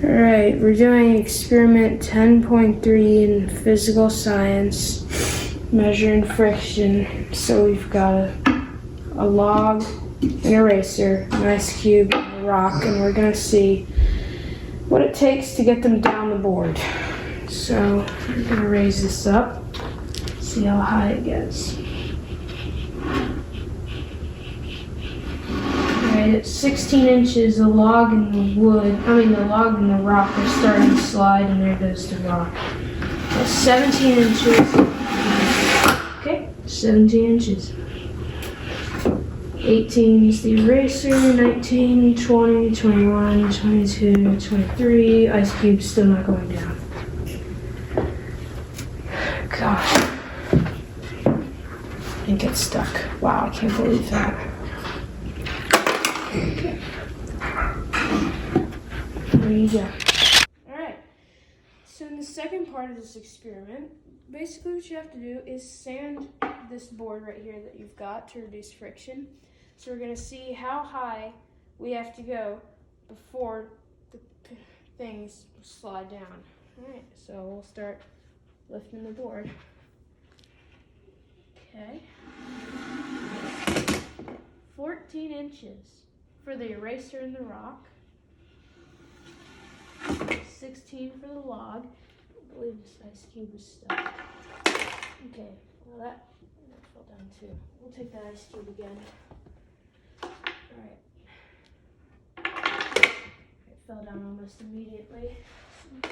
Alright, we're doing experiment 10.3 in physical science, measuring friction. So we've got a log, an eraser, an ice cube, and a rock, and we're going to see what it takes to get them down the board. So I'm going to raise this up, see how high it gets. At 16 inches, the log and the log and the rock are starting to slide, and there goes the rock. At 17 inches, okay, 17 inches. 18 is the eraser, 19, 20, 21, 22, 23, ice cube still not going down. Gosh, I think it's stuck. Wow, I can't believe that. Okay. There you go. Alright, so in the second part of this experiment, basically what you have to do is sand this board right here that you've got to reduce friction. So we're going to see how high we have to go before the things slide down. Alright, so we'll start lifting the board. Okay. 14 inches. For the eraser and the rock, 16 for the log. I believe this ice cube is stuck. Okay, well that fell down too. We'll take that ice cube again. Alright. It fell down almost immediately. So